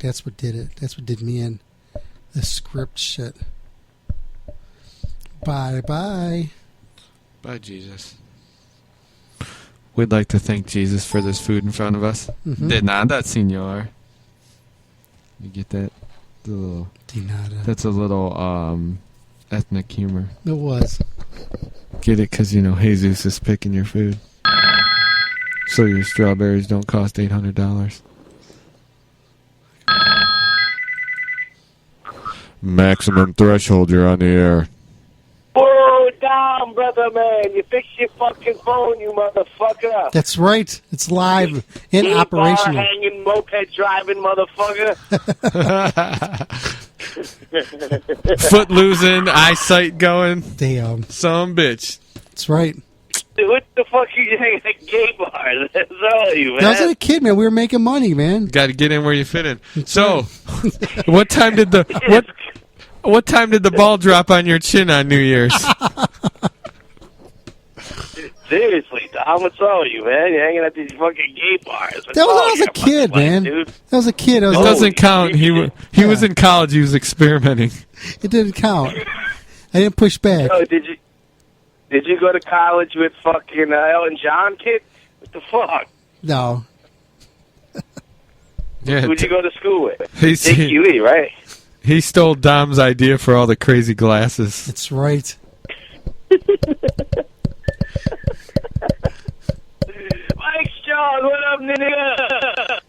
That's what did it. That's what did me in. The script shit. Bye. Bye, Jesus. We'd like to thank Jesus for this food in front of us. Mm-hmm. De nada, senor. You get that? De nada. That's a little ethnic humor. It was. Get it? Because, Jesus is picking your food. So your strawberries don't cost $800. Maximum threshold, you're on the air. Whoa, down, brother, man. You fix your fucking phone, you motherfucker. That's right. It's live in operation. Bar hanging, moped driving, motherfucker. Foot losing, eyesight going. Damn. Some bitch. That's right. Dude, what the fuck are you doing at gay bars? That's all you, man. I was a kid, man. We were making money, man. Got to get in where you fit in. So, what time did the ball drop on your chin on New Year's? Seriously, Tom, what's all you, man? You're hanging at these fucking gay bars. That was when I was a kid, man. Dude? That was a kid. It doesn't count. He was in college. He was experimenting. It didn't count. I didn't push back. Oh, did you go to college with fucking Ellen John, kid? What the fuck? No. Yeah. Who'd you go to school with? Dick Huey, right? He stole Dom's idea for all the crazy glasses. That's right. Mike Shaw, what up, nigga?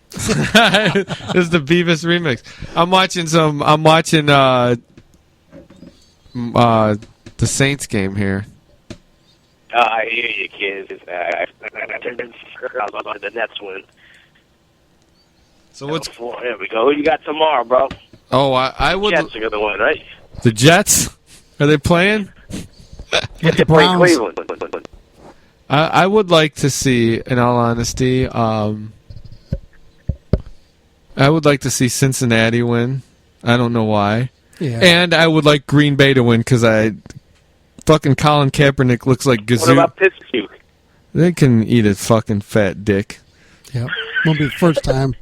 This is the Beavis remix. I'm watching the Saints game here. I hear you, kids. The Nets win. So what's? There we go. Who you got tomorrow, bro? Oh, I would. Jets are gonna win, right? The Jets? Are they playing? With the Browns. Cleveland. I would like to see, in all honesty, I would like to see Cincinnati win. I don't know why. Yeah. And I would like Green Bay to win because fucking Colin Kaepernick looks like Gazoo. What about Pittsburgh? They can eat a fucking fat dick. Yep. Won't be the first time.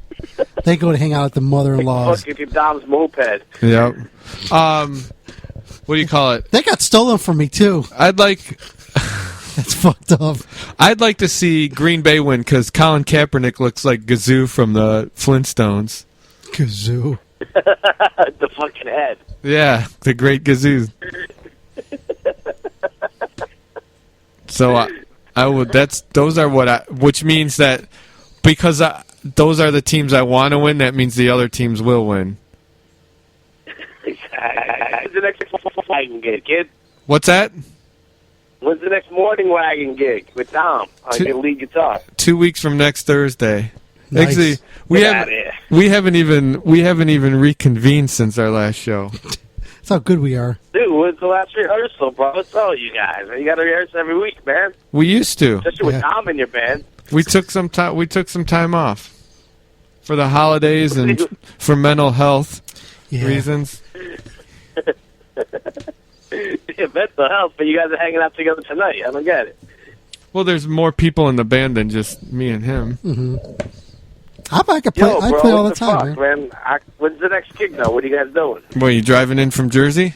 They go to hang out at the mother-in-law's. Fucking Dom's moped. Yep. What do you call it? They got stolen from me, too. That's fucked up. I'd like to see Green Bay win because Colin Kaepernick looks like Gazoo from the Flintstones. Gazoo. The fucking head. Yeah, the great Gazoo. So I would. Which means that because those are the teams I want to win. That means the other teams will win. When's the next wagon gig, kid? What's that? When's the next morning wagon gig with Dom on your lead guitar? 2 weeks from next Thursday. Nice. Actually, we haven't even reconvened since our last show. That's how good we are. Dude, when's the last rehearsal, bro? What's all you guys? You got to rehearse every week, man. We used to. Especially with Dom in your band. We took some time. We took some time off for the holidays and for mental health reasons. Yeah, mental health, but you guys are hanging out together tonight. I don't get it. Well, there's more people in the band than just me and him. Mm-hmm. I could play. I play all the time, man. When's the next gig, though? What are you guys doing? What, you driving in from Jersey?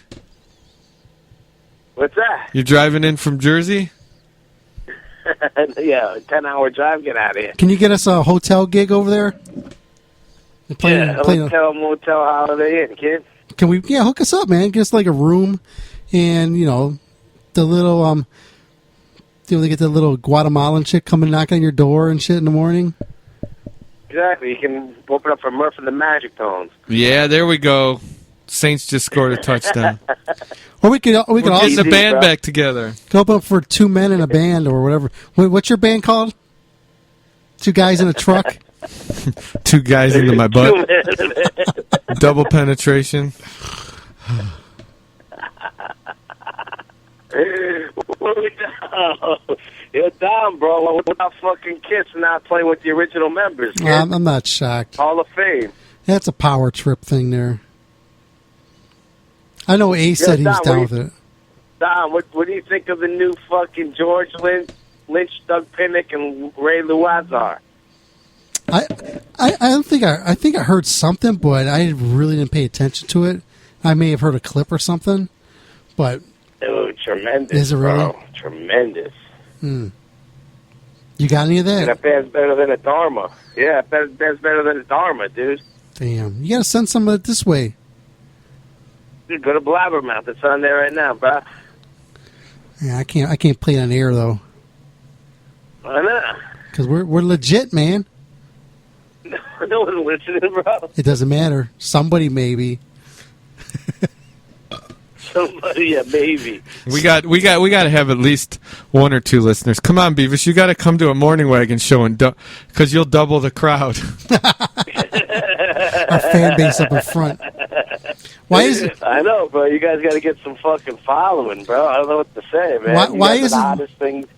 What's that? You driving in from Jersey? Yeah, a 10-hour drive. Get out of here. Can you get us a hotel gig over there? Hotel, motel, Holiday Inn, kid. Can we? Yeah, hook us up, man. Get us like a room, and the little they get the little Guatemalan chick coming knocking on your door and shit in the morning. Exactly. You can open up for Murph and the Magic Tones. Yeah, there we go. Saints just scored a touchdown. Or we could also get the band back together. Go open up for two men in a band or whatever. What's your band called? Two guys in a truck. Two guys into my butt. Double penetration. You're down, bro. What about fucking Kiss not playing with the original members? I'm not shocked. Hall of Fame. That's a power trip thing there. I know Ace said he was down with it. Dom, what do you think of the new fucking George Lynch, Doug Pinnick, and Ray Luazar? I think I heard something, but I really didn't pay attention to it. I may have heard a clip or something, but Dude, tremendous. Is it really? Bro. Tremendous. you got any of And that? that band's better than a Dharma. Yeah, that band's better than a Dharma, dude. Damn, you gotta send some of it this way. Dude, go to Blabbermouth. It's on there right now, bro. Yeah, I can't play it on air though, Why not? because we're legit, man. No one's listening, bro. It doesn't matter. Somebody maybe. Somebody, yeah, maybe. We got to have at least one or two listeners. Come on, Beavis, you got to come to a Morning Wagon show and because you'll double the crowd. Our fan base up in front. Why is it? I know, bro. You guys got to get some fucking following, bro. I don't know what to say, man. Why you guys is are the it- hottest thing?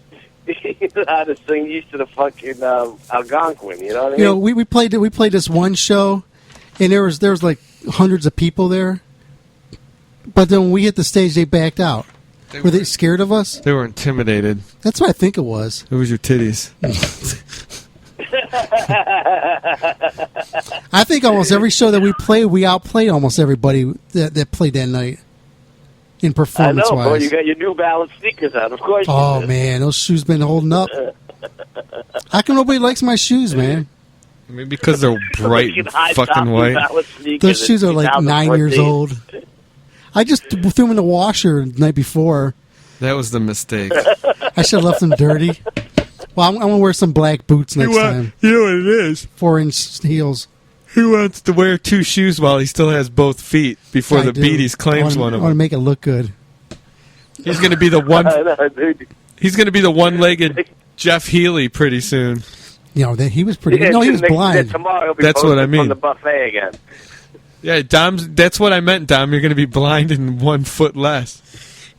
The hottest thing used to the fucking Algonquin. You know what I mean? You know, we played this one show, and there was like hundreds of people there. But then when we hit the stage, they backed out. Were they scared of us? They were intimidated. That's what I think it was. It was your titties. I think almost every show that we played, we outplayed almost everybody that played that night in I performance know, bro. wise. You got your New Balance sneakers on, of course. Oh you do. man, those shoes been holding up. How come nobody likes my shoes, man? Maybe because they're bright and High-top fucking New white. Balance sneakers Those shoes in are like 9 years 2014. old. I just threw them in the washer the night before. That was the mistake. I should have left them dirty. Well, I'm gonna wear some black boots next time. You know what it is? 4-inch heels. Who wants to wear two shoes while he still has both feet before I the do. Beaties claims one I of want to them? make it look good. He's going to be the one. I know, dude. He's going to be the one-legged Jeff Healy pretty soon. You know, he was pretty. Yeah, No, he was next- blind. Tomorrow he'll be That's what I posted mean. From the buffet again. Yeah, Dom's. That's what I meant, Dom. You're going to be blind and 1 foot less.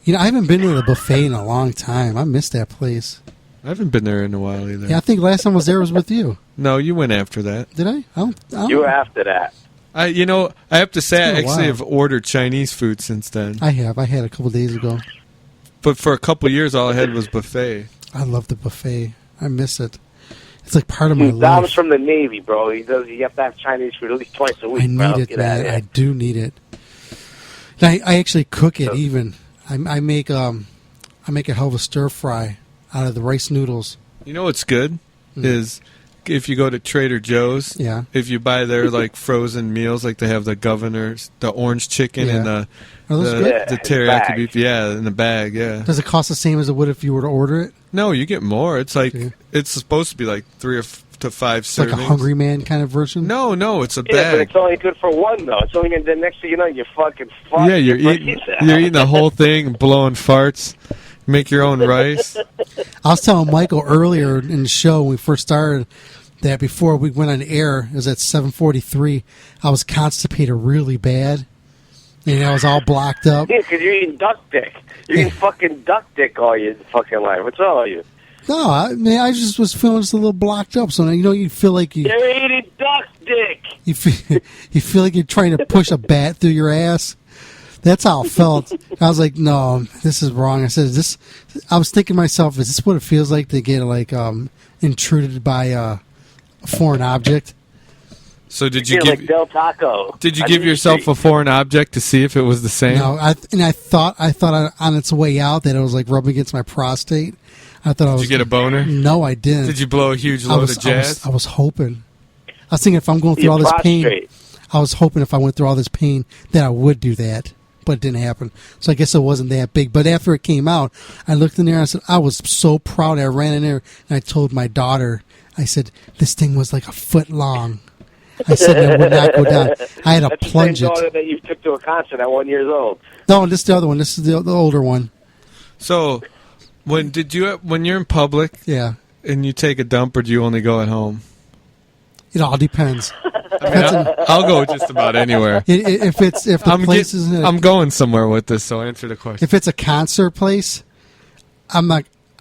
You know, I haven't been to the buffet in a long time. I missed that place. I haven't been there in a while either. Yeah, I think last time I was there was with you. No, you went after that. Did I? I don't You were after that. I have to say, I been a actually while. have ordered Chinese food since then. I have. I had a couple days ago. But for a couple years, all I had was buffet. I love the buffet. I miss it. It's like part of my Dom's life. from the Navy, bro. You have to have Chinese food at least twice a week, I bro. need it, Get out of man. I here. do need it. And I actually cook it even. I make a hell of a stir fry out of the rice noodles. You know what's good is if you go to Trader Joe's. Yeah. If you buy their like frozen meals, like they have the governor's, the orange chicken, Yeah. and the Are those the, good? Yeah, the in teriyaki bag. beef, yeah, in the bag, yeah. Does it cost the same as it would if you were to order it? No, you get more. It's like Okay. it's supposed to be like 3 to 5 It's servings. like a Hungry Man kind of version? No, it's a Yeah, but bag. it's only good for one, though. It's only the next thing you know, you're fucking fucked. Yeah, you're eating the whole thing, blowing farts. Make your own rice. I was telling Michael earlier in the show when we first started that before we went on air, it was at 7:43, I was constipated really bad. And I was all blocked up. Yeah, because you're eating duck dick. You're eating fucking duck dick all your fucking life. What's wrong with you? No, I just was feeling just a little blocked up. So now, you feel like You're eating duck dick. you feel like you're trying to push a bat through your ass. That's how it felt. I was like, no, this is wrong. I said, I was thinking to myself, is this what it feels like to get like intruded by a foreign object? So did you You're give like Del Taco. did you on give the yourself street. a foreign object to see if it was the same? No, I thought on its way out that it was like rubbing against my prostate. I thought I was. Did you get a boner? No, I didn't. Did you blow a huge I load was, of jazz? I was hoping. I was thinking if I'm going through You're all this pain, prostrate. I was hoping if I went through all this pain that I would do that, but it didn't happen. So I guess it wasn't that big. But after it came out, I looked in there and I said, I was so proud. I ran in there and I told my daughter, I said, this thing was like a foot long. I said it would not go down. I had to That's plunge the same it. daughter that you took to a concert at 1 year old. No, this is the other one. This is the older one. So when you're in public Yeah. and you take a dump, or do you only go at home? It all depends. I'll go just about anywhere. If the place is I'm going somewhere with this, so answer the question. if it's a concert place, I'm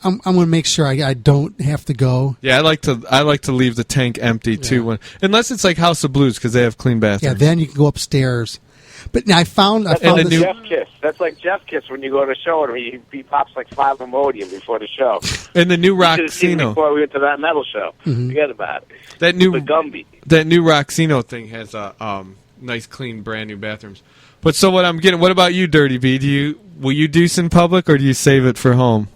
I'm going to make sure I don't have to go. Yeah, I like to leave the tank empty too, unless it's like House of Blues because they have clean bathrooms. Yeah, then you can go upstairs. But now I found That's this. Jeff Kiss. That's like Jeff Kiss when you go to a show and he pops like 5 Imodium before the show. And the new Rock Casino. Before we went to that metal show. Mm-hmm. Forget about it. That new Gumby. That new Roxino thing has nice, clean, brand new bathrooms. But so what about you, Dirty B? Will you deuce in public or do you save it for home?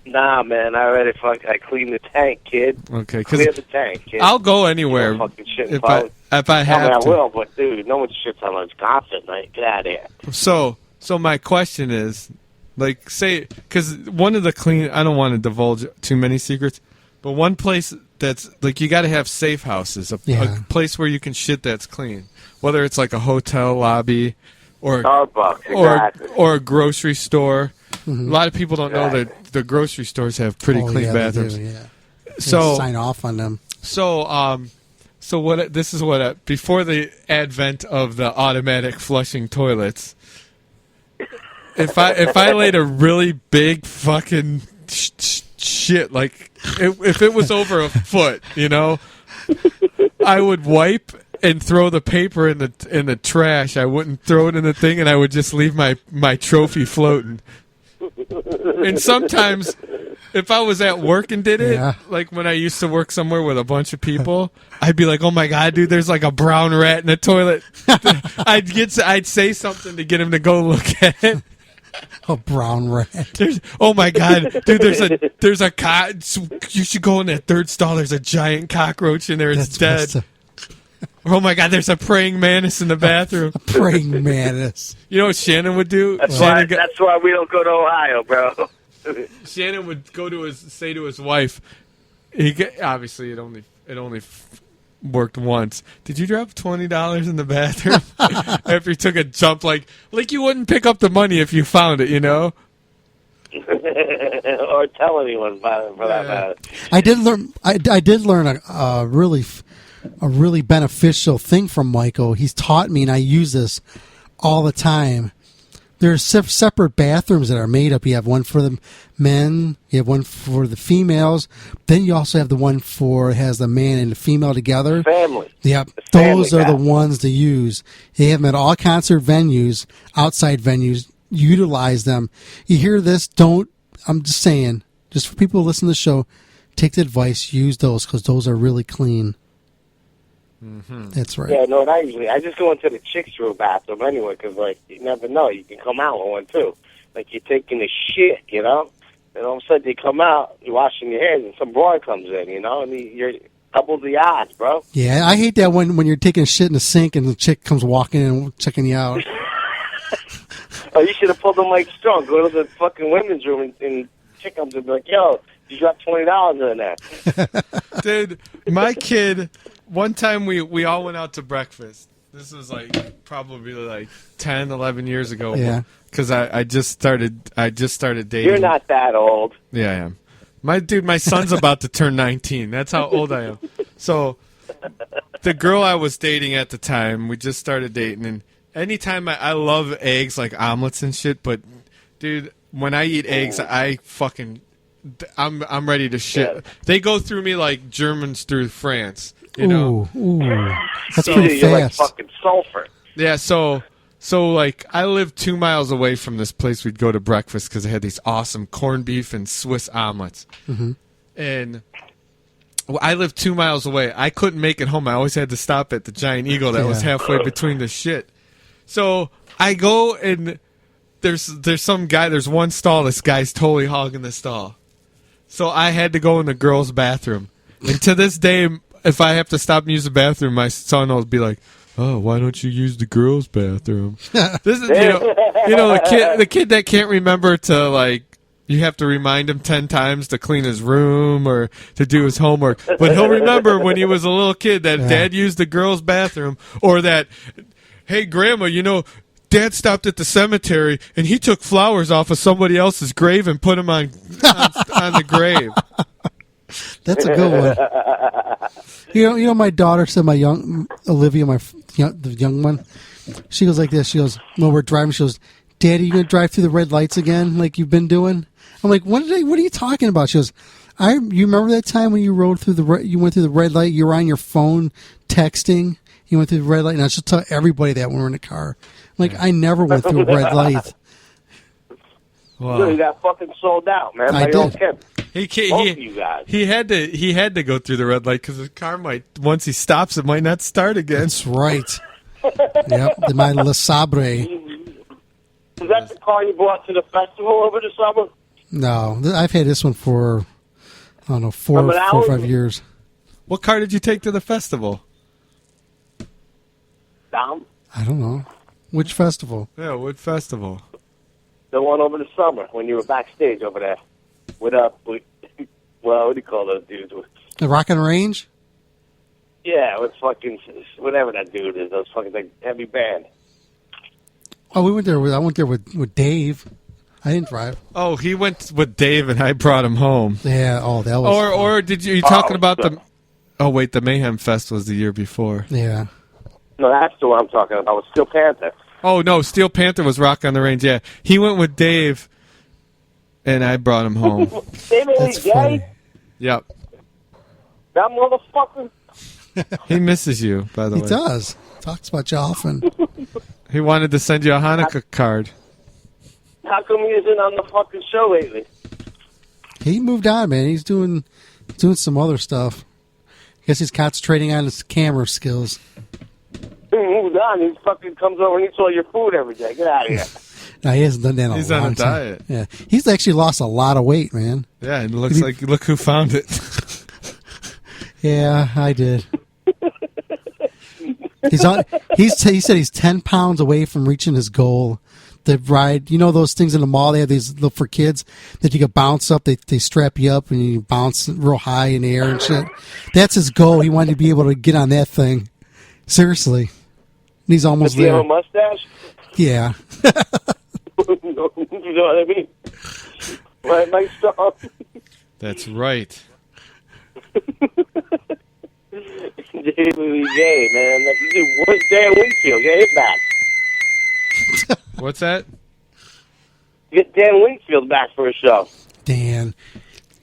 Nah, man, I clean the tank, kid. Okay, clear the tank, kid. I'll go anywhere if I have to. I will, but dude, no one shits on Wisconsin, right? Get out of here. So my question is, like, say, because one of the I don't want to divulge too many secrets, but one place that's like you got to have safe houses, a place where you can shit that's clean, whether it's like a hotel lobby or Starbucks, exactly. or a grocery store. Mm-hmm. A lot of people don't know that the grocery stores have pretty clean bathrooms. They do, yeah. So sign off on them. So before the advent of the automatic flushing toilets, if I laid a really big fucking shit, like if it was over a foot, I would wipe and throw the paper in the trash. I wouldn't throw it in the thing, and I would just leave my trophy floating. And sometimes, if I was at work and did it, like when I used to work somewhere with a bunch of people, I'd be like, "Oh my god, dude, there's like a brown rat in the toilet." I'd say something to get him to go look at it. A brown rat. Oh my god, dude! There's a you should go in that third stall. There's a giant cockroach in there. It's dead. Oh my god, there's a praying mantis in the bathroom. A praying mantis. You know what Shannon would do? That's why we don't go to Ohio, bro. Shannon would say to his wife, obviously it only worked once. Did you drop $20 in the bathroom after you took a jump? Like you wouldn't pick up the money if you found it, or tell anyone about it for that matter. I did learn a really beneficial thing from Michael. He's taught me, and I use this all the time. There's separate bathrooms that are made up. You have one for the men, you have one for the females, then you also have the one has the man and the female together. Family. Yep, those are the ones to use. They have them at all concert venues, outside venues. Utilize them. You hear this? I'm just saying, just for people who listen to the show, take the advice, use those, because those are really clean. Mm-hmm. That's right. Yeah, no, I just go into the chicks' room bathroom anyway, because, like, you never know. You can come out with one, too. Like, you're taking a shit, and all of a sudden you come out, you're washing your hands, and some boy comes in, and you're double the odds, bro. Yeah, I hate that when you're taking a shit in the sink and the chick comes walking in and checking you out. Oh, you should have pulled them like strong. Go to the fucking women's room and chick comes and be like, yo, you dropped $20 in there. Dude, my kid... One time we all went out to breakfast. This was probably 10, 11 years ago. Yeah. Because I just started dating. You're not that old. Yeah, I am. My son's about to turn 19. That's how old I am. So the girl I was dating at the time, we just started dating, and anytime I love eggs, like omelets and shit, but dude, when I eat eggs, I'm ready to shit. Yeah. They go through me like Germans through France. Ooh, that's pretty you're fast. Like fucking sulfur. Yeah, so I lived 2 miles away from this place we'd go to breakfast because they had these awesome corned beef and Swiss omelets. Mm-hmm. And I lived 2 miles away. I couldn't make it home. I always had to stop at the Giant Eagle that was halfway between the shit. So I go and there's some guy. There's one stall. This guy's totally hogging the stall. So I had to go in the girls' bathroom. And to this day, if I have to stop and use the bathroom, my son will be like, "Oh, why don't you use the girls' bathroom?" This is the kid that can't remember to you have to remind him 10 times to clean his room or to do his homework. But he'll remember when he was a little kid that Dad used the girls' bathroom, or that, "Hey, Grandma, Dad stopped at the cemetery and he took flowers off of somebody else's grave and put them on the grave." That's a good one. My daughter said, my young Olivia, the young one, she goes like this. She goes, when we're driving, she goes, "Daddy, you gonna drive through the red lights again, like you've been doing?" I'm like, what are you talking about? She goes, you remember that time when you went through the red light? You were on your phone texting. You went through the red light, and I should tell everybody that when we're in the car. I'm like, I never went through a red light. Wow. You got fucking sold out, man. I did. He had to go through the red light because his car might, once he stops, it might not start again. That's right. Yep, my Le Sabre. Is that the car you brought to the festival over the summer? No, I've had this one for, I don't know, 4 or 5 years. What car did you take to the festival? Dom? I don't know. Which festival? Yeah, what festival? The one over the summer when you were backstage over there. What do you call those dudes? The Rock and Range? Yeah, with fucking, whatever that dude is, those fucking like, heavy band. Oh, we went there. I went there with Dave. I didn't drive. Oh, he went with Dave and I brought him home. Yeah. Oh, that was. Or did you talking about the? Oh wait, the Mayhem Fest was the year before. Yeah. No, that's the one I'm talking about. With Steel Panther. Oh no, Steel Panther was Rock on the Range. Yeah, he went with Dave, and I brought him home. That's funny. Yep. That motherfucker. He misses you, by the way. He does. Talks about you often. He wanted to send you a Hanukkah card. How come he isn't on the fucking show lately? He moved on, man. He's doing some other stuff. I guess he's concentrating on his camera skills. He moved on. He fucking comes over and eats all your food every day. Get out of here. No, he hasn't done that in a long time. He's on a diet. Yeah, he's actually lost a lot of weight, man. Yeah, and it looks like look who found it. Yeah, I did. He said he's 10 pounds away from reaching his goal. The ride, you know those things in the mall, they have these for kids that you can bounce up. They strap you up and you bounce real high in the air and shit. That's his goal. He wanted to be able to get on that thing. Seriously. He's almost there. Does he have a mustache? Yeah. You know what I mean? Right, nice stuff. That's right. Gay, man. Dude, where's Dan Wingfield? Get him back. What's that? Get Dan Wingfield back for a show. Dan.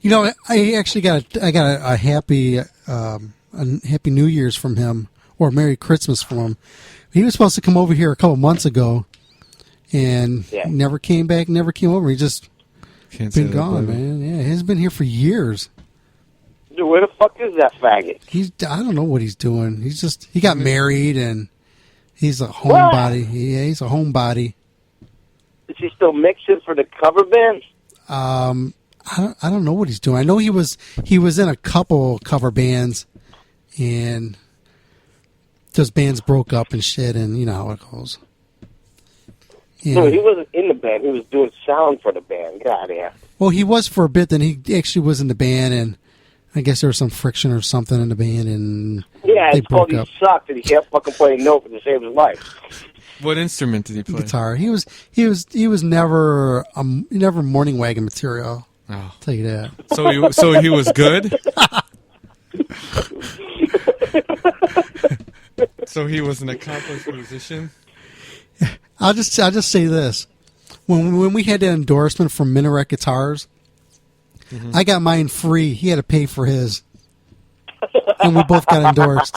You know, I actually got a happy Happy New Year's from him, or Merry Christmas from him. He was supposed to come over here a couple months ago, and never came back, never came over. He just been gone, man. Yeah, he's been here for years. Dude, where the fuck is that faggot? I don't know what he's doing. He got married, and he's a homebody. Yeah, he's a homebody. Is he still mixing for the cover band? I don't know what he's doing. I know he was in a couple cover bands, and those bands broke up and shit, and you know how it goes. Yeah. No, he wasn't in the band. He was doing sound for the band. Get out of here. Well, he was for a bit. Then he actually was in the band, and I guess there was some friction or something in the band, and they broke up. He sucked, and he can't fucking play a note to save his life. What instrument did he play? Guitar. He was never morning wagon material. Oh. I'll tell you that. So he was good. So he was an accomplished musician. I'll just say this: when we had that endorsement from Minaret Guitars, I got mine free. He had to pay for his, and we both got endorsed.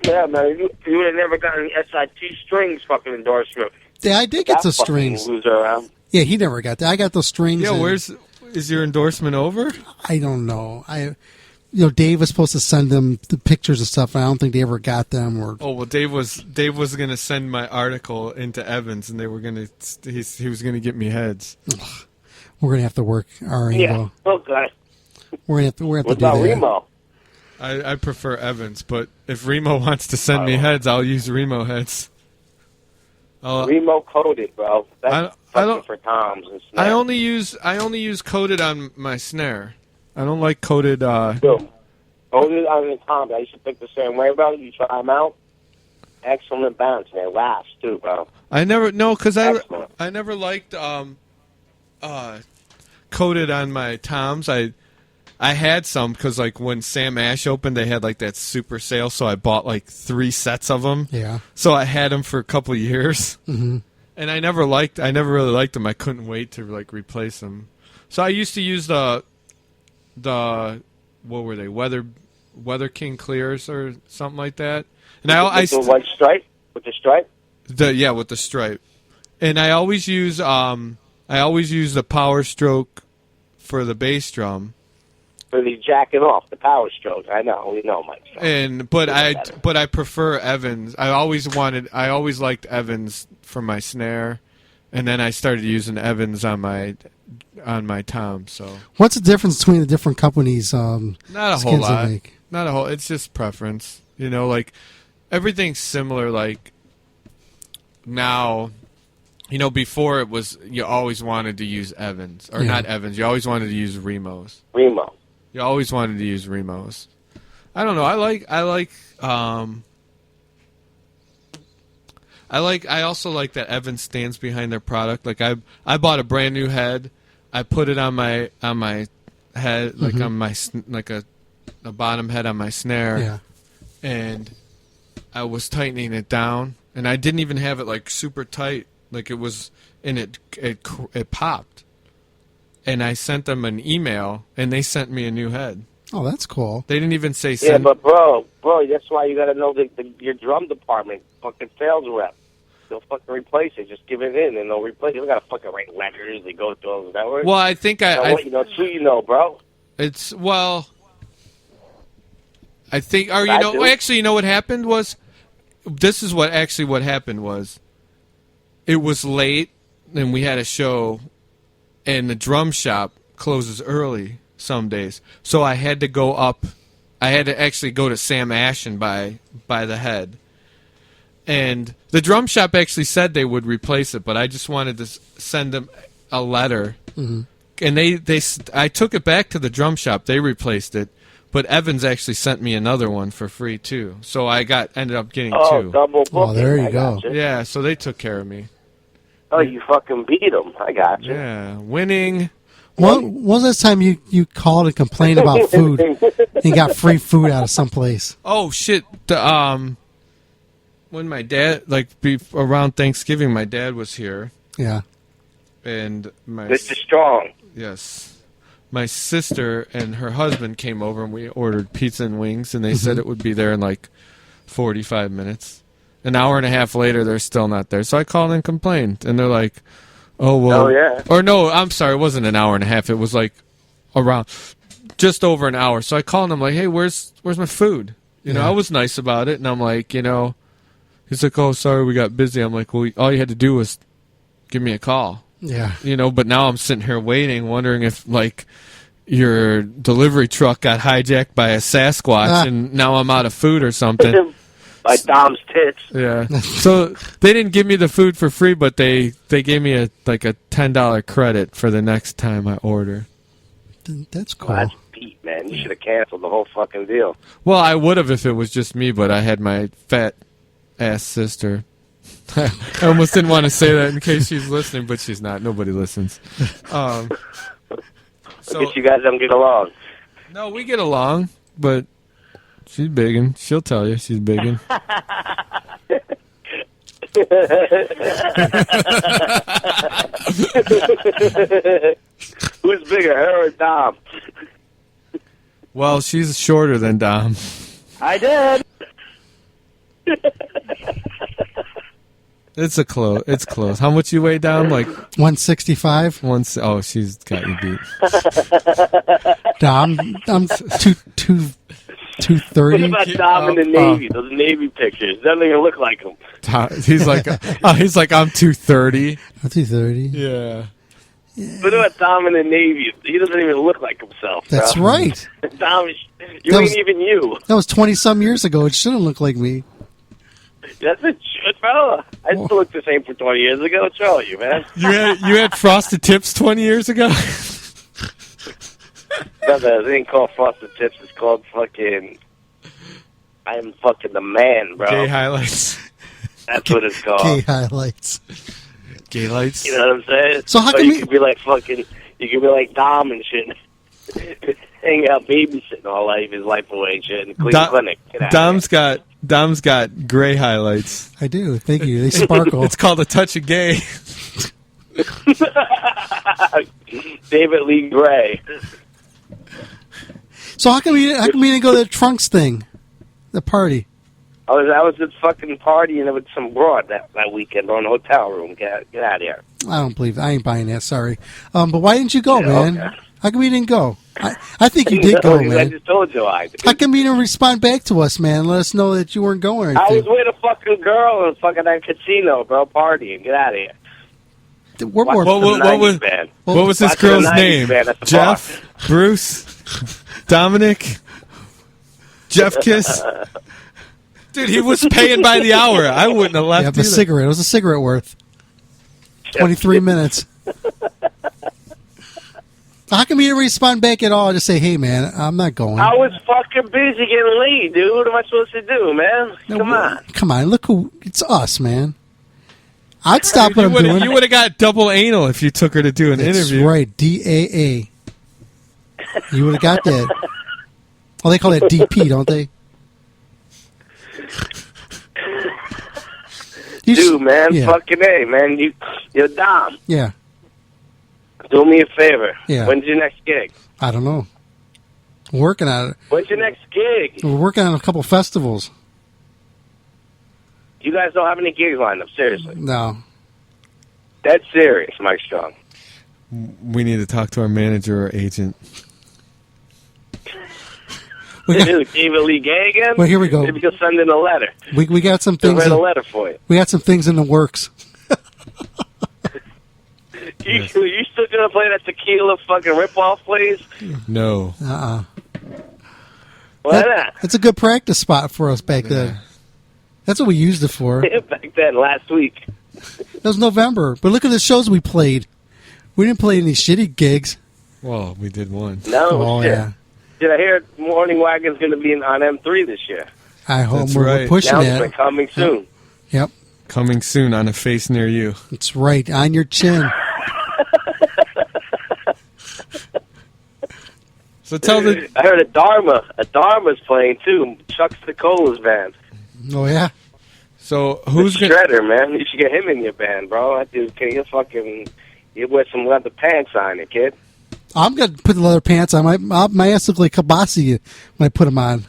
Yeah, man, you would have never gotten the SIT strings fucking endorsement. Yeah, I did get the strings. Loser, yeah, he never got that. I got those strings. Yeah, is your endorsement over? I don't know. Dave was supposed to send them the pictures and stuff, and I don't think they ever got them. Dave was going to send my article into Evans, and he was going to get me heads. Ugh. We're going to have to work our angle. Yeah, okay. We're going to have to do that. What about Remo? I prefer Evans, but if Remo wants to send me heads, I'll use Remo heads. Remo coated, bro. That's for toms and snares. I only use coated on my snare. I don't like coated. Coated on the toms. I used to think the same way, bro. You try them out. Excellent bounce, man. Last too, bro. I never liked coated on my toms. I had some because, like, when Sam Ash opened, they had, like, that super sale, so I bought, like, 3 sets of them. Yeah. So I had them for a couple of years. Mm-hmm. And I never really liked them. I couldn't wait to like replace them. So I used to use the what were they? Weather King Clears or something like that. And with the white stripe? With the stripe? With the stripe. And I always use the Power Stroke for the bass drum. For the jacking off, the Power Stroke. I know, we know, Mike. But I prefer Evans. I always liked Evans for my snare, and then I started using Evans on my tom. So what's the difference between the different companies? Not a whole lot. Not a whole. It's just preference. You know, like everything's similar. Like now, you know, before it was you always wanted to use Evans or not Evans. You always wanted to use Remos. Remo. You always wanted to use Remos. I don't know. I also like that Evans stands behind their product. Like I bought a brand new head. I put it on my head, like on my a bottom head on my snare, and I was tightening it down, and I didn't even have it like super tight, like it was, and it popped, and I sent them an email, and they sent me a new head. Oh, that's cool. They didn't even say send. Yeah, but bro, that's why you got to know your drum department, fucking sales rep. They'll fucking replace it. Just give it in, and they'll replace it. You don't got to fucking write letters. They go through all the network. Well, I think it's who you know, bro. It's, well, I think, or you know, actually, you know what happened was, this is what happened was, it was late, and we had a show, and the drum shop closes early some days, so I had to go up. I had to actually go to Sam Ashen by the head. And the drum shop actually said they would replace it, but I just wanted to send them a letter. Mm-hmm. And I took it back to the drum shop. They replaced it, but Evans actually sent me another one for free too. So I ended up getting two. Double booking. Oh, there you go. Yeah, so they took care of me. Oh, you fucking beat them. I got you. Yeah, winning. When was this time you called and complained about food and got free food out of someplace? Oh shit! When my dad, around Thanksgiving, my dad was here. Yeah. And Mr. Strong. Yes. My sister and her husband came over, and we ordered pizza and wings, and they said it would be there in 45 minutes. An hour and a half later, they're still not there. So I called and complained, and they're like, oh, well. Oh, yeah. Or no, I'm sorry, it wasn't an hour and a half. It was around just over an hour. So I called them, hey, where's my food? You know, I was nice about it, and I'm like, he's like, oh, sorry, we got busy. I'm like, well, all you had to do was give me a call. Yeah. But now I'm sitting here waiting, wondering if, your delivery truck got hijacked by a Sasquatch, and now I'm out of food or something. By Dom's tits. Yeah. So they didn't give me the food for free, but they gave me a $10 credit for the next time I order. That's cool. Well, that's beat, man. You should have canceled the whole fucking deal. Well, I would have if it was just me, but I had my fat ass sister. I almost didn't want to say that in case she's listening, but she's not. Nobody listens. So guess you guys don't get along. No, we get along, but she's biggin'. She'll tell you she's biggin'. Who's bigger, her or Dom? Well, she's shorter than Dom. I did. It's close. How much you weigh, Dom? 165. Oh, she's got you beat. Dom, I'm 230. What about Dom in the Navy? Those Navy pictures. Doesn't even look like him. He's like, I'm 230. I'm 230. Yeah. What about Dom in the Navy? He doesn't even look like himself. That's bro. right. Dom, ain't even you. That was 20-some years ago. It shouldn't look like me. That's a shit, bro. I still look the same for 20 years ago. What's wrong with you, man? You had frosted tips 20 years ago? No, it ain't called frosted tips. It's called fucking... I'm fucking the man, bro. Gay highlights. That's what it's called. Gay highlights. Gay lights. You know what I'm saying? So how come you could be like fucking... You could be like Dom and shit. Hang out babysitting all his life away and shit in the Cleveland Clinic. Dom's got gray highlights. I do. Thank you. They sparkle. It's called a touch of gay. David Lee Gray. So how come you didn't go to the Trunks thing, the party? I was at fucking partying with some broad that weekend on a hotel room. Get out of here. I don't believe I ain't buying that. Sorry, but why didn't you go, man? Okay. How come you didn't go? I think you did go, man. I just told you I did. How come you didn't respond back to us, man? Let us know that you weren't going. Or I anything. was with a fucking girl in fucking that casino, bro, partying. Get out of here. We're more. What was this girl's name? Jeff? Bruce? Dominic? Jeff Kiss? Dude, he was paying by the hour. I wouldn't have left. Yeah, the cigarette. It was a cigarette worth 23 minutes. How come you didn't respond back at all? Just say, "Hey, man, I'm not going." I was fucking busy getting laid, dude. What am I supposed to do, man? Come on. Look who it's us, man. I'd stop what I'm doing. You would have got double anal if you took her to do an interview. That's right, DAA. You would have got that. Oh, they call that DP, don't they? Dude, man, fucking A, man. You're Dom. Yeah. Do me a favor. Yeah. When's your next gig? I don't know. We're working on it. When's your next gig? We're working on a couple festivals. You guys don't have any gigs lined up, seriously. No. That's serious, Mike Strong. We need to talk to our manager or agent. David Lee Gay again? Well, here we go. Maybe he'll send in a letter. We got some things. He'll write a letter for you. We got some things in the works. You still gonna play that tequila fucking ripoff, please? No. Why not? It's a good practice spot for us back then. That's what we used it for. Back then, last week. It was November, but look at the shows we played. We didn't play any shitty gigs. Well, we did one. No, shit. Yeah. Did I hear Morning Wagon's going to be on M3 this year? I hope That's we're right. pushing Announcement it. coming soon. Yep. Coming soon on a face near you. That's right, on your chin. So tell the... I heard a Dharma's playing too. Chuck Sicola's band. Oh, yeah? So who's the going Shredder, man. You should get him in your band, bro. That dude, you wear some leather pants on it, kid. I'm going to put the leather pants on. My ass look like Kabasi when I put them on.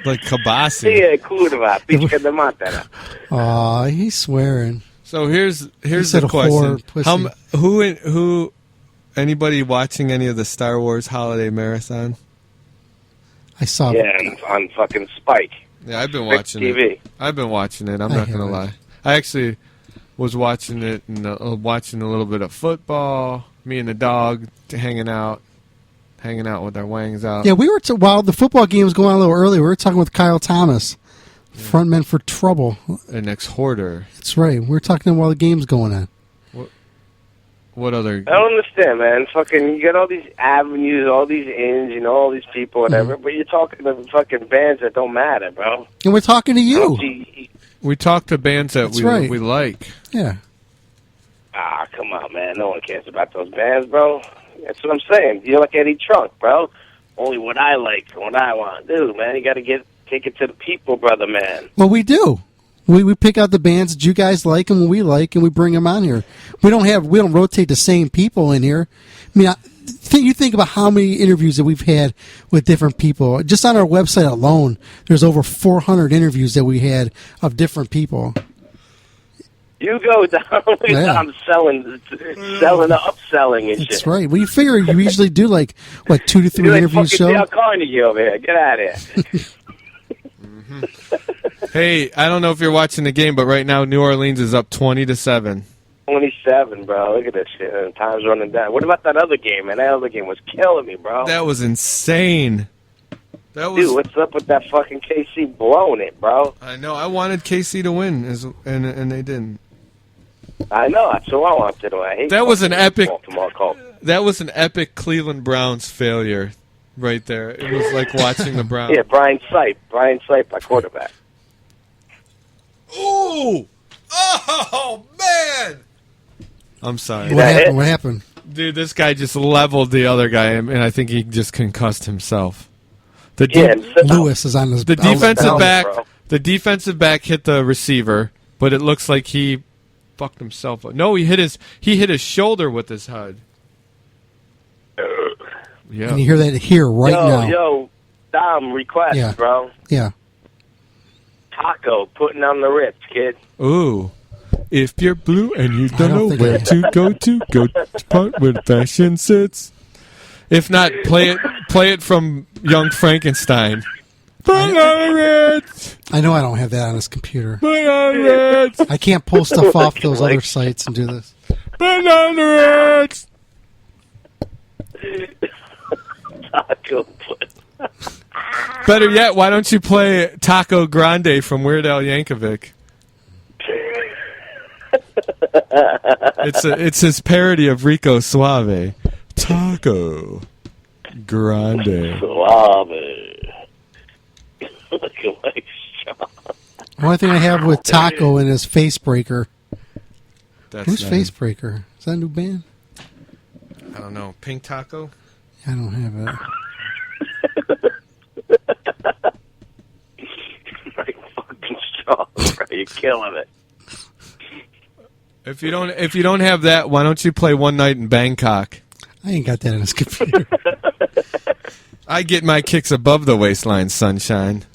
Like Kabasi. Sí, curva. Picha de mátara. Aw, he's swearing. So here's said the question. whore, Who anybody watching any of the Star Wars Holiday Marathon? I saw on fucking Spike. Yeah, I've been Big watching TV. it. I've been watching it. I'm not going to lie. I actually was watching it and watching a little bit of football. Me and the dog hanging out with our wangs out. Yeah, we were while the football game was going on a little earlier. We were talking with Kyle Thomas, frontman for Trouble, an ex-hoarder. That's right. We were talking to him while the game's going on. What other? I don't understand, man. Fucking, you got all these avenues, all these inns, all these people, whatever. But you're talking to fucking bands that don't matter, bro. And we're talking to you. We talk to bands that we like. Yeah. Ah, come on, man. No one cares about those bands, bro. That's what I'm saying. You're like Eddie Trunk, bro. Only what I like, what I want to do, man. You got to take it to the people, brother, man. Well, we do. We pick out the bands that you guys like and we like, and we bring them on here. We don't rotate the same people in here. I mean, you think about how many interviews that we've had with different people. Just on our website alone, there's over 400 interviews that we had of different people. You go down. I'm selling, upselling and shit. That's right. Well, you figure you usually do like 2 to 3 You're interviews like show. Dale Carnegie over here. Get out of here. Hey, I don't know if you're watching the game, but right now New Orleans is up 20-7. 27, bro. Look at this shit. Time's running down. What about that other game, man? That other game was killing me, bro. That was insane. Dude, what's up with that fucking KC blowing it, bro? I know. I wanted KC to win, and they didn't. I know. That's what I wanted to. I hate that was an epic. Baltimore Colts. That was an epic Cleveland Browns failure, right there. It was like watching the Browns. Yeah, Brian Sipe, our quarterback. Ooh! Oh man! I'm sorry. What happened? Dude, this guy just leveled the other guy, and I think he just concussed himself. Lewis is on his. The The defensive back hit the receiver, but it looks like he fucked himself up. No, he hit his shoulder with his head. Yeah. And you hear that here right now. Yo, Dom, request, bro. Yeah. Taco, putting on the Ritz, kid. Ooh. If you're blue and you don't know where to go to the part where the fashion sits. If not, play it from Young Frankenstein. Put on the Ritz. I know I don't have that on this computer. Put on the Ritz. I can't pull stuff off those other sites and do this. Put on the Ritz. Taco. Better yet, why don't you play Taco Grande from Weird Al Yankovic? It's his parody of Rico Suave. Taco Grande. Suave. Look at my shot. The only thing I have with Taco in is Facebreaker. Who's nice. Facebreaker? Is that a new band? I don't know. Pink Taco? I don't have it. My fucking shot, bro. You're killing it. If you don't have that, why don't you play One Night in Bangkok? I ain't got that on this computer. I get my kicks above the waistline, sunshine.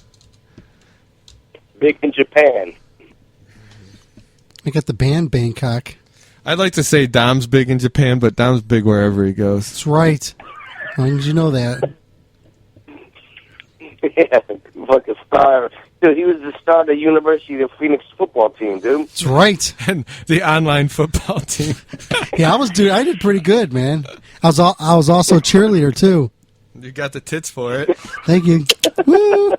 Big in Japan. I got the band Bangkok. I'd like to say Dom's big in Japan, but Dom's big wherever he goes. That's right. As long as you know that. Yeah, fucking star. Dude, he was the star of the University of Phoenix football team, dude. That's right. And the online football team. Yeah, I did pretty good, man. I was also a cheerleader too. You got the tits for it. Thank you. Woo!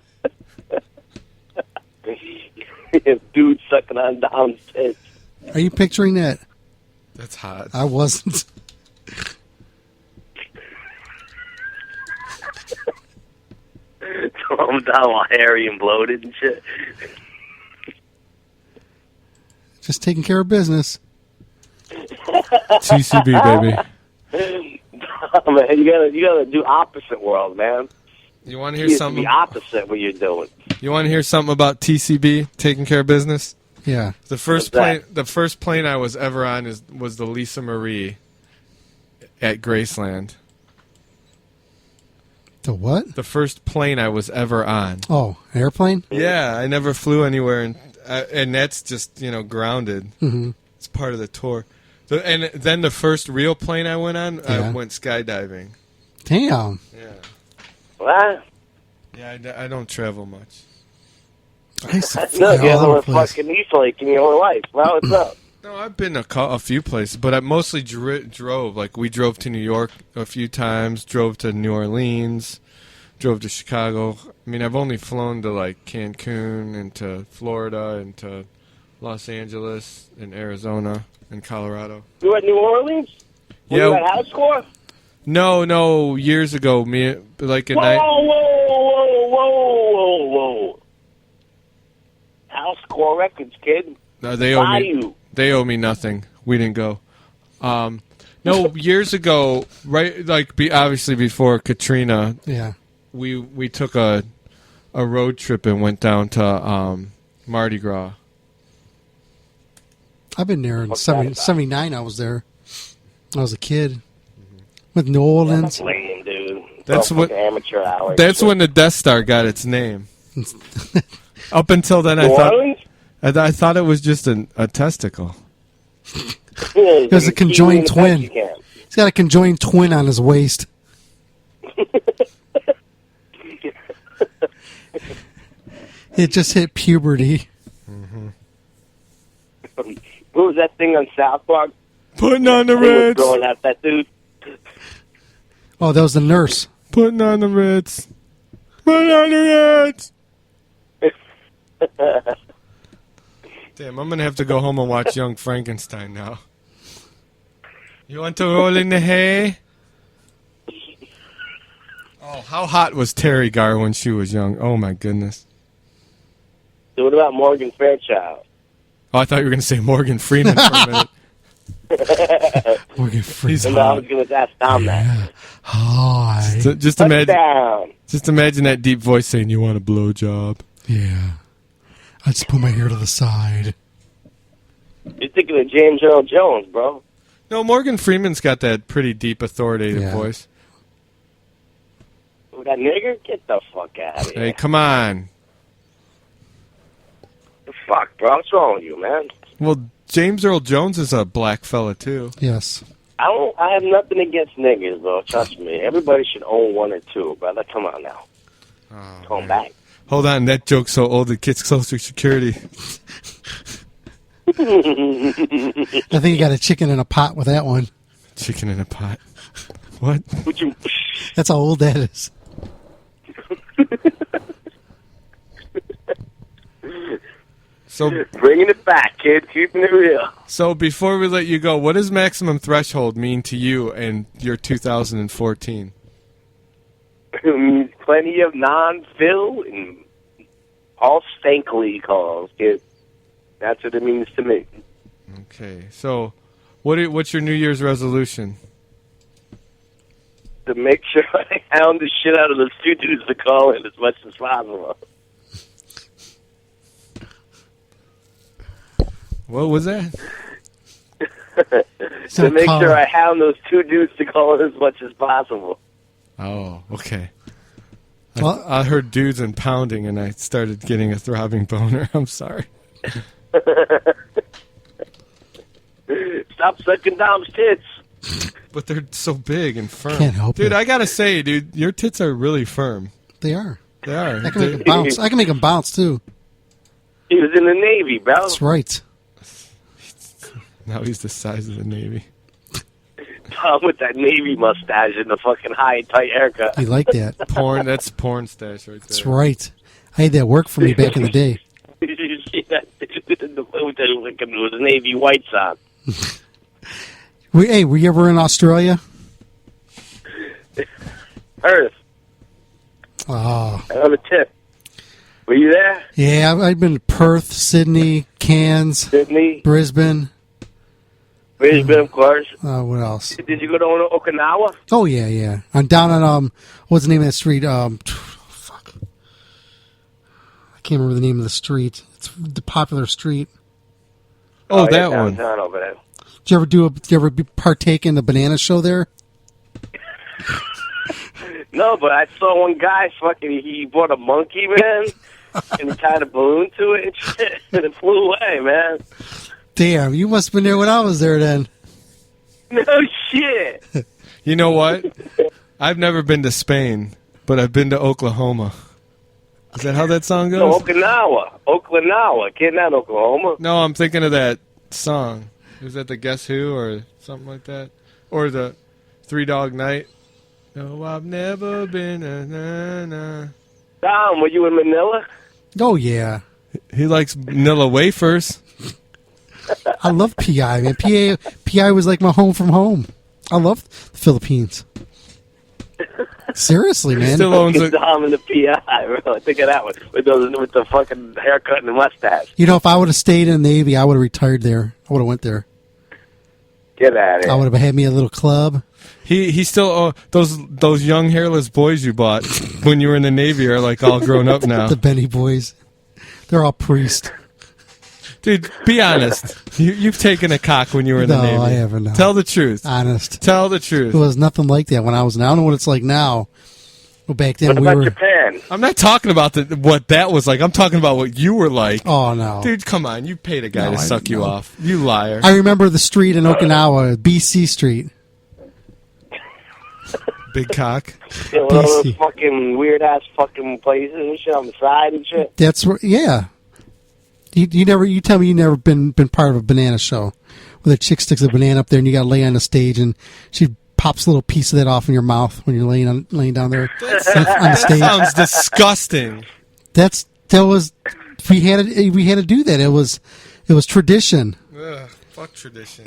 Dude sucking on Dom's tits. Are you picturing that? That's hot. I wasn't. Throw him down all hairy and bloated and shit. Just taking care of business. TCB, baby. Oh, man, you gotta do opposite world, man. You want to hear something? The opposite what you're doing. You want to hear something about TCB, taking care of business? Yeah. The first plane I was ever on was the Lisa Marie at Graceland. The what? The first plane I was ever on. Oh, airplane? Yeah, I never flew anywhere, and that's just grounded. Mm-hmm. It's part of the tour. And then the first real plane I went on, I went skydiving. Damn. Yeah. What? Yeah, I don't travel much. No, you haven't fucking East Lake in your whole life. Well, what's up? No, I've been a few places, but I mostly drove. Like, we drove to New York a few times, drove to New Orleans, drove to Chicago. I mean, I've only flown to, like, Cancun and to Florida and to Los Angeles and Arizona and Colorado. You were at New Orleans? Were you at House Score? No, years ago. Whoa. House Score Records, kid. No, they owe me nothing. We didn't go. No, years ago, right? Like, obviously before Katrina. Yeah. We took a road trip and went down to Mardi Gras. I've been there in 79. I was there. I was a kid. With New Orleans. Lame, dude. That's what amateur hour. That's when the Death Star got its name. Up until then, I thought it was just a testicle. It was a conjoined twin. He's got a conjoined twin on his waist. It just hit puberty. Mm-hmm. What was that thing on South Park? Putting on the Ritz. Throwing at that dude. Oh, that was the nurse. Putting on the Ritz. Putting on the Ritz. Damn, I'm going to have to go home and watch Young Frankenstein now. You want to roll in the hay? Oh, how hot was Terry Garr when she was young? Oh, my goodness. So what about Morgan Fairchild? Oh, I thought you were going to say Morgan Freeman for a minute. Morgan Freeman. And I was going to ask Tom that. Hi. Just imagine that deep voice saying, "You want a blowjob?" Yeah. I just put my hair to the side. You're thinking of James Earl Jones, bro. No, Morgan Freeman's got that pretty deep, authoritative voice. With that nigger? Get the fuck out of here. Hey, come on. The fuck, bro? What's wrong with you, man? Well, James Earl Jones is a black fella, too. Yes. I have nothing against niggers, though. Trust me. Everybody should own one or two, brother. Come on now. Oh, Come back. Hold on, that joke's so old it gets close to security. I think you got a chicken in a pot with that one. Chicken in a pot. What? Would you... That's how old that is. So bringing it back, kid. Keeping it real. So before we let you go, what does maximum threshold mean to you and your 2014? It means plenty of non-fill and all stankly calls, kid. That's what it means to me. Okay. So what's your New Year's resolution? To make sure I hound the shit out of those two dudes to call in as much as possible. What was that? To make sure I hound those two dudes to call in as much as possible. Oh, okay. I heard dudes and pounding, and I started getting a throbbing boner. I'm sorry. Stop sucking Dom's tits. But they're so big and firm. Can't help dude, it. I gotta say, dude, your tits are really firm. They are. They are. I can make them bounce. I can make them bounce, too. He was in the Navy, bro. That's right. Now he's the size of the Navy. Tom with that Navy mustache and the fucking high, tight haircut. You like that. That's porn stash right there. That's right. I had that work for me back in the day. Did you see that dude with the Navy whites on? Hey, were you ever in Australia? Earth. Oh. On the tip. Were you there? Yeah, I've been to Perth, Sydney, Cairns, Sydney? Brisbane. Brisbane, of course. What else? Did you go to Okinawa? Oh, yeah. I'm down on, what's the name of that street? Fuck. I can't remember the name of the street. It's the popular street. Oh, yeah, that one. downtown over there. Did you ever partake in the banana show there? No, but I saw one guy he bought a monkey, man, and he tied a balloon to it and shit, and it flew away, man. Damn, you must have been there when I was there then. No shit. You know what? I've never been to Spain, but I've been to Oklahoma. Is that how that song goes? No, Okinawa. Kid, not Oklahoma. No, I'm thinking of that song. Is that the Guess Who or something like that? Or the Three Dog Night? No, I've never been a Tom, were you in Manila? Oh, yeah. He likes vanilla wafers. I love PI, man. PI was like my home from home. I love the Philippines. Seriously, man. Still owns a... Dom and the PI, bro. Think of that one. With the fucking haircut and the mustache. You know, if I would have stayed in the Navy, I would have retired there. I would have went there. Get out of here. I would have had me a little club. He still those young hairless boys you bought when you were in the Navy are like all grown up now. The Benny boys. They're all priests. Dude, be honest. You've taken a cock when you were in the Navy. No, I haven't. No. Tell the truth. Honest. Tell the truth. It was nothing like that when I was in. I don't know what it's like now. Well, back then What about Japan? I'm not talking about what that was like. I'm talking about what you were like. Oh, no. Dude, come on. You paid a guy to suck you off. You liar. I remember the street in Okinawa, BC Street. Big cock. You know, all those fucking weird-ass fucking places and shit on the side and shit. That's where, yeah. You tell me you never been part of a banana show where the chick sticks a banana up there and you got to lay on the stage and she pops a little piece of that off in your mouth when you're laying down there on the stage. That sounds disgusting. We had to do that. It was tradition. Ugh, fuck tradition.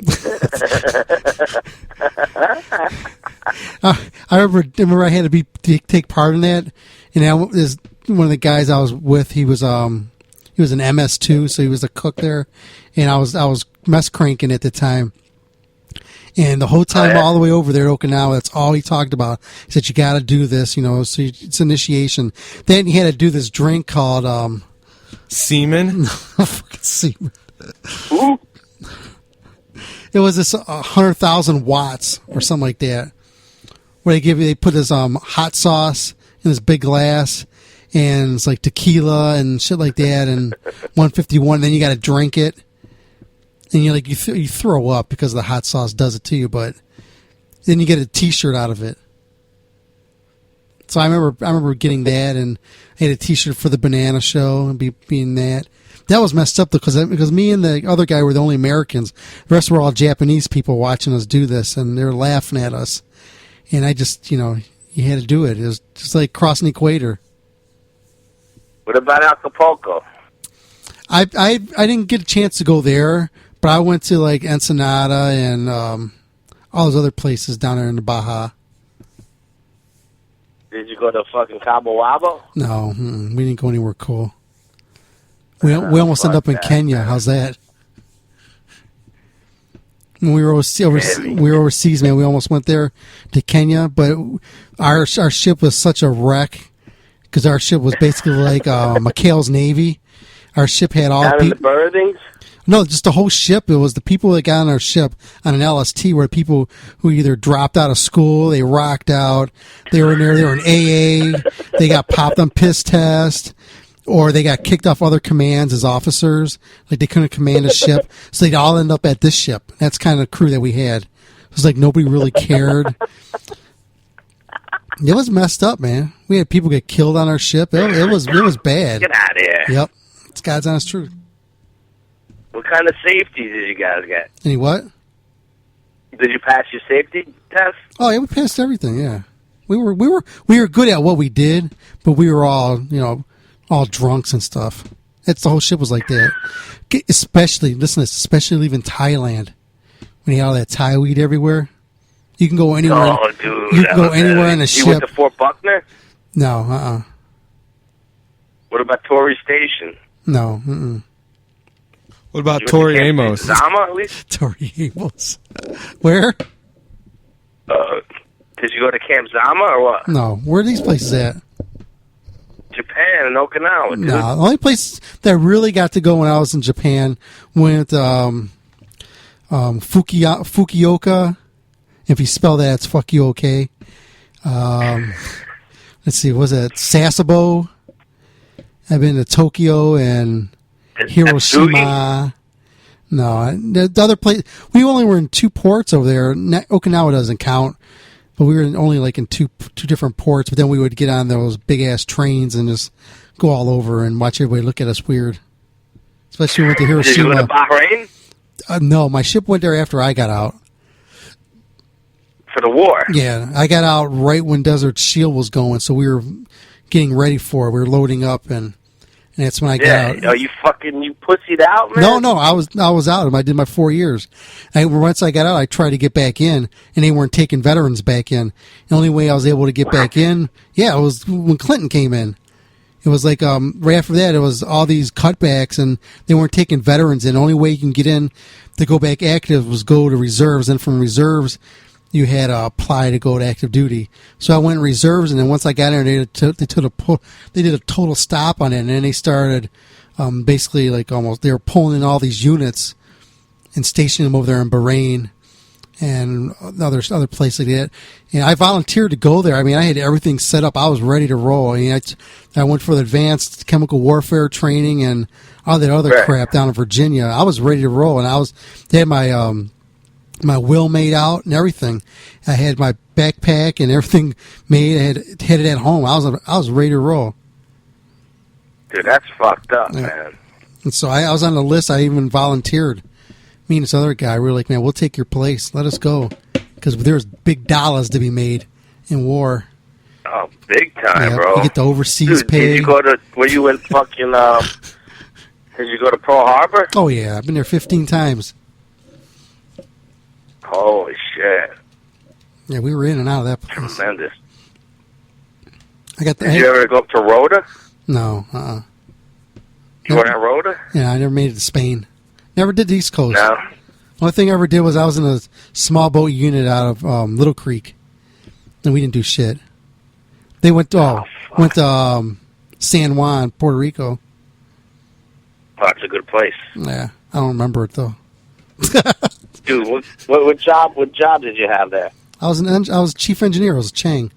I remember I had to take part in that, and there's one of the guys I was with. He was an MS2, so he was a cook there, and I was mess cranking at the time. And the whole time, all the way over there at Okinawa, that's all he talked about. He said, you got to do this, so it's initiation. Then he had to do this drink called, Semen? Fucking semen. Ooh. It was this 100,000 watts or something like that. Where they put this hot sauce in this big glass, and it's like tequila and shit like that, and 151. Then you got to drink it, and you you throw up because the hot sauce does it to you. But then you get a T-shirt out of it. So I remember getting that, and I had a T-shirt for the Banana Show and being that. That was messed up though, because me and the other guy were the only Americans. The rest were all Japanese people watching us do this, and they were laughing at us. And I just, you had to do it. It was just like crossing the equator. What about Acapulco? I didn't get a chance to go there, but I went to like Ensenada and all those other places down there in the Baja. Did you go to fucking Cabo Wabo? No, we didn't go anywhere cool. We almost ended up in Kenya. How's that? When we were overseas, man. We almost went there to Kenya, but our ship was such a wreck because our ship was basically like McHale's Navy. Our ship had all down in the berthings. No, just the whole ship. It was the people that got on our ship on an LST were people who either dropped out of school, they rocked out, they were in there, they were in AA, they got popped on piss test, or they got kicked off other commands as officers. Like they couldn't command a ship, so they'd all end up at this ship. That's kind of the crew that we had. It was like nobody really cared. It was messed up, man. We had people get killed on our ship. It was bad. Get out of here. Yep, it's God's honest truth. What kind of safety did you guys get? Any what? Did you pass your safety test? Oh yeah, we passed everything. Yeah, we were good at what we did, but we were all all drunks and stuff. That's the whole ship was like that. Especially leaving Thailand when you had all that Thai weed everywhere. You can go anywhere. Oh, dude, you can go anywhere in the ship. You went to Fort Buckner? No, What about Torrey Station? No, What about Tori Amos? Zama, at least? Tori Amos. Where? Did you go to Camp Zama or what? No. Where are these places at? Japan and Okinawa, dude. No. The only place that I really got to go when I was in Japan went Fukuoka. If you spell that, it's fuck you okay. Let's see, was it Sasebo? I've been to Tokyo and Hiroshima. No, the other place. We only were in 2 ports over there. Okinawa doesn't count, but we were only like in two different ports. But then we would get on those big ass trains and just go all over and watch everybody look at us weird. Especially when we went to Hiroshima. Did you go to Bahrain? No, my ship went there after I got out. For the war? Yeah, I got out right when Desert Shield was going, so we were getting ready for it. We were loading up, and that's when I got out. Are you pussied out, man? No, I was out. I did my 4 years. Once I got out, I tried to get back in, and they weren't taking veterans back in. The only way I was able to get back in, it was when Clinton came in. It was like right after that, it was all these cutbacks, and they weren't taking veterans in. The only way you can get in to go back active was go to reserves, and from reserves, you had to apply to go to active duty. So I went in reserves, and then once I got in there, they did a total stop on it, and then they started basically like they were pulling in all these units and stationing them over there in Bahrain and other places like that. And I volunteered to go there. I mean, I had everything set up. I was ready to roll. I mean, I went for the advanced chemical warfare training and all that other crap down in Virginia. I was ready to roll, and they had my will made out and everything. I had my backpack and everything made. I had it at home. I was ready to roll. Dude, that's fucked up, man. And so I was on the list. I even volunteered. Me and this other guy, we were like, man, we'll take your place. Let us go. Because there's big dollars to be made in war. Oh, big time, bro. You get the overseas pay. Did you go to, were you in fucking, did you go to Pearl Harbor? Oh, yeah. I've been there 15 times. Holy shit. Yeah, we were in and out of that place. Tremendous. Did you ever go up to Rhoda? No, You were at Rhoda? Yeah, I never made it to Spain. Never did the East Coast. No. Only thing I ever did was I was in a small boat unit out of Little Creek, and we didn't do shit. They went to San Juan, Puerto Rico. Park's a good place. Yeah, I don't remember it though. Dude, what job did you have there? I was chief engineer. I was Chang.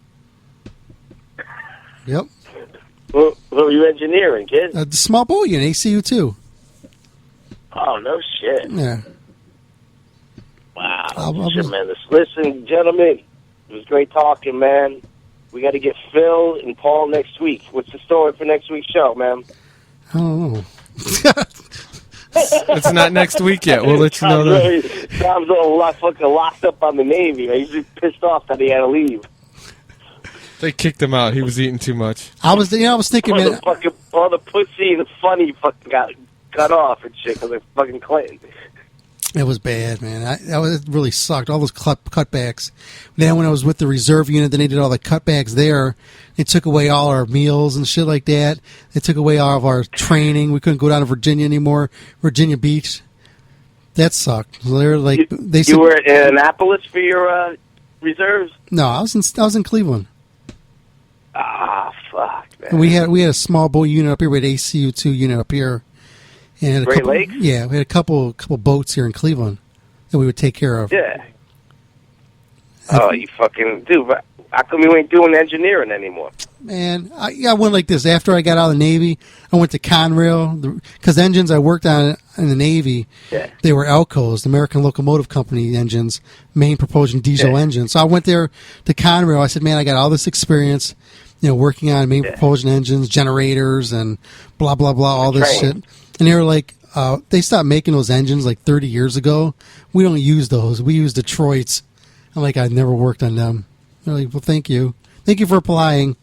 Yep. What were you engineering, kid? The small boat unit, ACU too. Oh, no shit. Yeah. Wow. Shit, man. Listen, gentlemen, it was great talking, man. We got to get Phil and Paul next week. What's the story for next week's show, man? I don't know. It's not next week yet. We'll let you know that. Tom's all fucking locked up on the Navy. He's just pissed off that he had to leave. They kicked him out. He was eating too much. I was thinking, man. All the pussy and the funny fucking got cut off and shit because of fucking Clinton. It was bad, man. It really sucked. All those cutbacks. Then when I was with the reserve unit, then they did all the cutbacks there. They took away all our meals and shit like that. They took away all of our training. We couldn't go down to Virginia anymore. Virginia Beach. That sucked. So they were like, you were in Annapolis for your reserves? No, I was in Cleveland. Ah, fuck, man. And we had a small boat unit up here. We had ACU2 unit up here. And Great Lakes? Yeah, we had a couple boats here in Cleveland that we would take care of. Yeah. Oh, you fucking dude! How come you ain't doing engineering anymore? Man, I went like this. After I got out of the Navy, I went to Conrail because engines I worked on in the Navy, they were Elcos, the American Locomotive Company engines, main propulsion diesel engines. So I went there to Conrail. I said, man, I got all this experience, working on main propulsion engines, generators, and blah blah blah, all this shit. And they were like, they stopped making those engines like 30 years ago. We don't use those. We use Detroit's. I'm like, I never worked on them. They're like, well, thank you. Thank you for applying.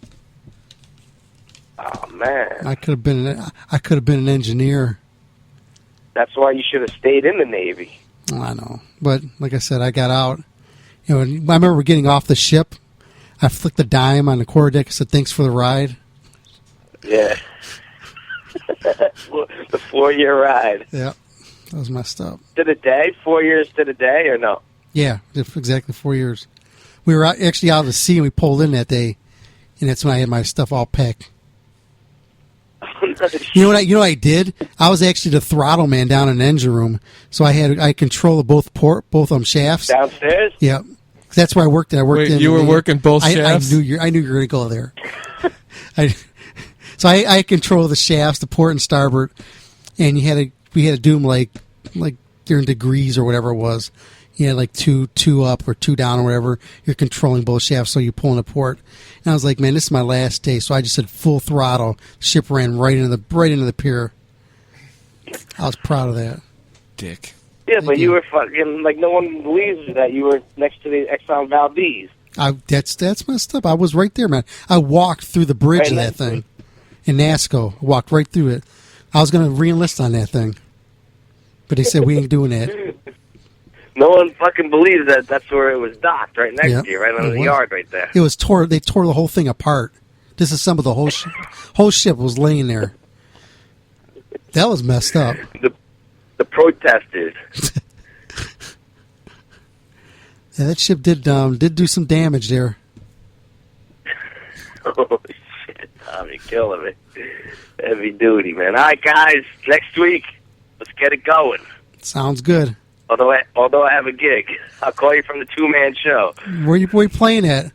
Oh, man. I could have been an engineer. That's why you should have stayed in the Navy. I know. But like I said, I got out. I remember getting off the ship. I flicked the dime on the quarterdeck and said, thanks for the ride. Yeah. The 4-year ride. Yeah, that was messed up. To the day? 4 years to the day, or no? Yeah, exactly 4 years. We were actually out of the sea, and we pulled in that day, and that's when I had my stuff all packed. You know what I did? I was actually the throttle man down in the engine room, so I controlled both shafts downstairs. Yeah, that's where I worked. Wait, you were working both shafts? I knew you were going to go there. So I control the shafts, the port and starboard, and we had to do them like during degrees or whatever it was. You had like two up or two down or whatever. You're controlling both shafts, so you're pulling the port. And I was like, man, this is my last day, so I just said full throttle. The ship ran right into the pier. I was proud of that. Dick. Yeah, but you were fucking like no one believes that you were next to the Exxon Valdez. That's messed up. I was right there, man. I walked through the bridge of that thing. In NASCO, walked right through it. I was going to re-enlist on that thing, but they said we ain't doing that. No one fucking believes that that's where it was docked, right next to you, right under the yard right there. It was tore. They tore the whole thing apart. Disassembled the whole ship. Whole ship was laying there. That was messed up. The protesters. Yeah, that ship did do some damage there. Oh, shit, Tom, you're killing me. Heavy duty, man. All right, guys, next week, let's get it going. Sounds good. Although I have a gig, I'll call you from the 2-man show. Where you playing at?